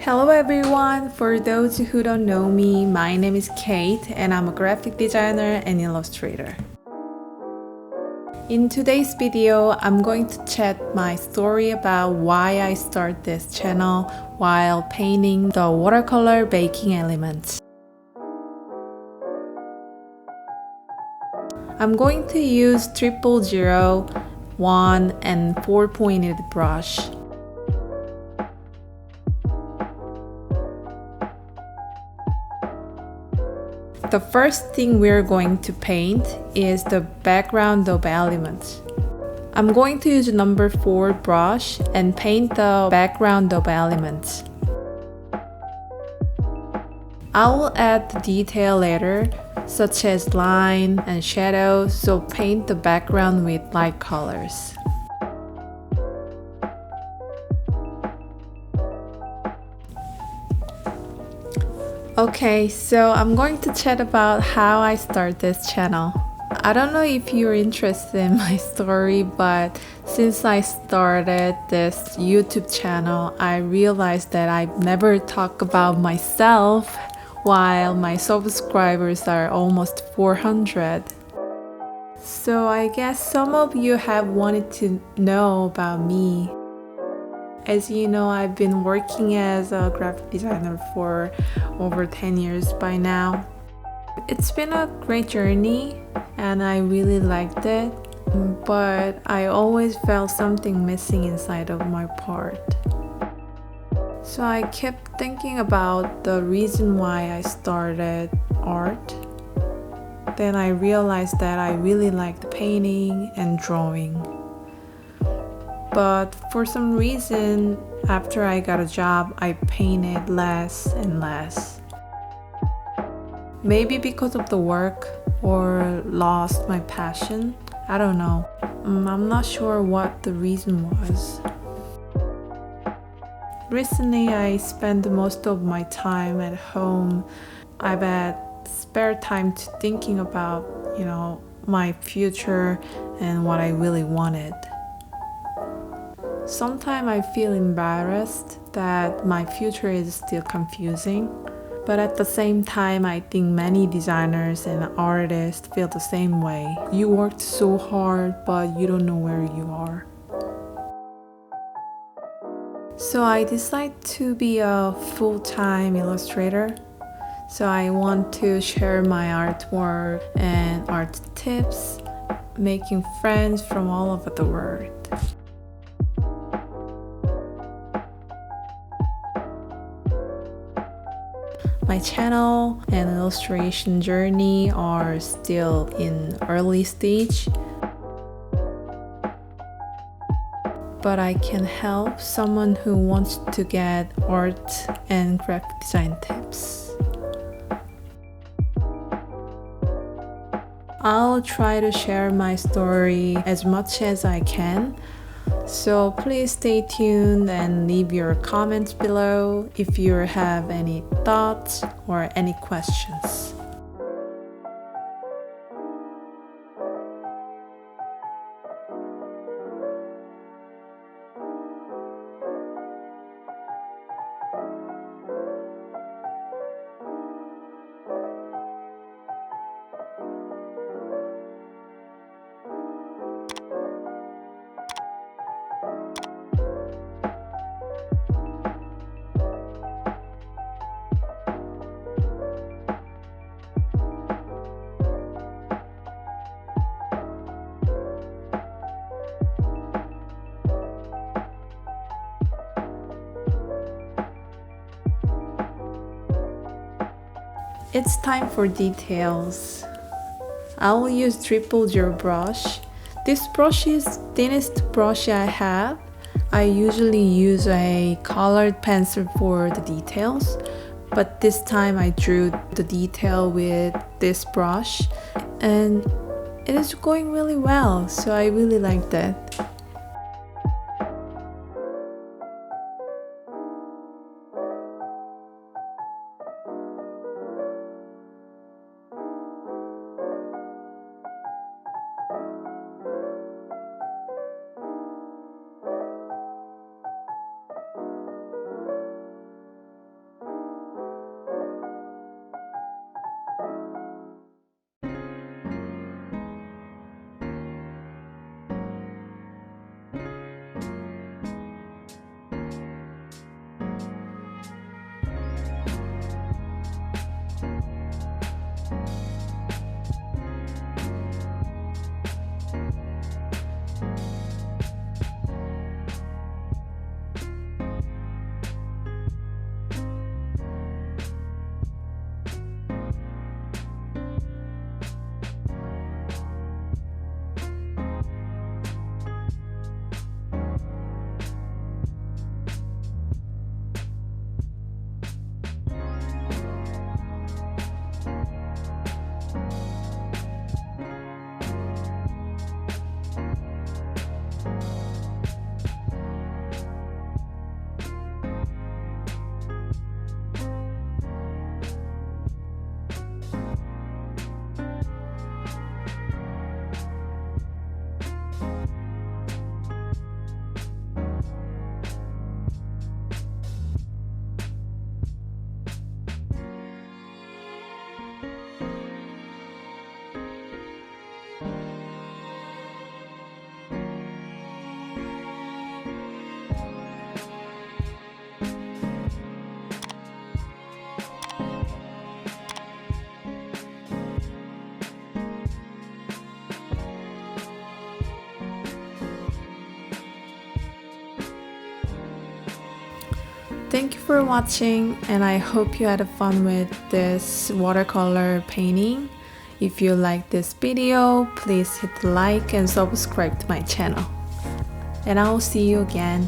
Hello everyone! For those who don't know me, my name is Kate and I'm a graphic designer and illustrator. In today's video, I'm going to chat my story about why I started this channel while painting the watercolor baking elements. I'm going to use 000, 1 and 4-pointed brush. The first thing we're going to paint is the background of elements. I'm going to use number 4 brush and paint the background of elements. I will add the detail later, such as line and shadow, so paint the background with light colors. Okay, so I'm going to chat about how I started this channel. I don't know if you're interested in my story, but since I started this YouTube channel, I realized that I never talk about myself while my subscribers are almost 400. So I guess some of you have wanted to know about me. As you know, I've been working as a graphic designer for over 10 years by now. It's been a great journey and I really liked it, but I always felt something missing inside of my part. So I kept thinking about the reason why I started art. Then I realized that I really liked painting and drawing. But for some reason, after I got a job, I painted less and less. Maybe because of the work or lost my passion. I don't know. I'm not sure what the reason was. Recently, I spend most of my time at home. I've had spare time to thinking about, my future and what I really wanted. Sometimes I feel embarrassed that my future is still confusing, but at the same time I think many designers and artists feel the same way. You worked so hard, but you don't know where you are. So I decided to be a full-time illustrator. So I want to share my artwork and art tips, making friends from all over the world. My channel and illustration journey are still in early stage, but I can help someone who wants to get art and graphic design tips. I'll try to share my story as much as I can. So please stay tuned and leave your comments below if you have any thoughts or any questions. It's time for details. I will use 000 brush. This brush is thinnest brush I have. I usually use a colored pencil for the details, but this time I drew the detail with this brush and it is going really well, so I really like that. Thank you for watching, and I hope you had fun with this watercolor painting. If you like this video, please hit the like and subscribe to my channel. And I will see you again.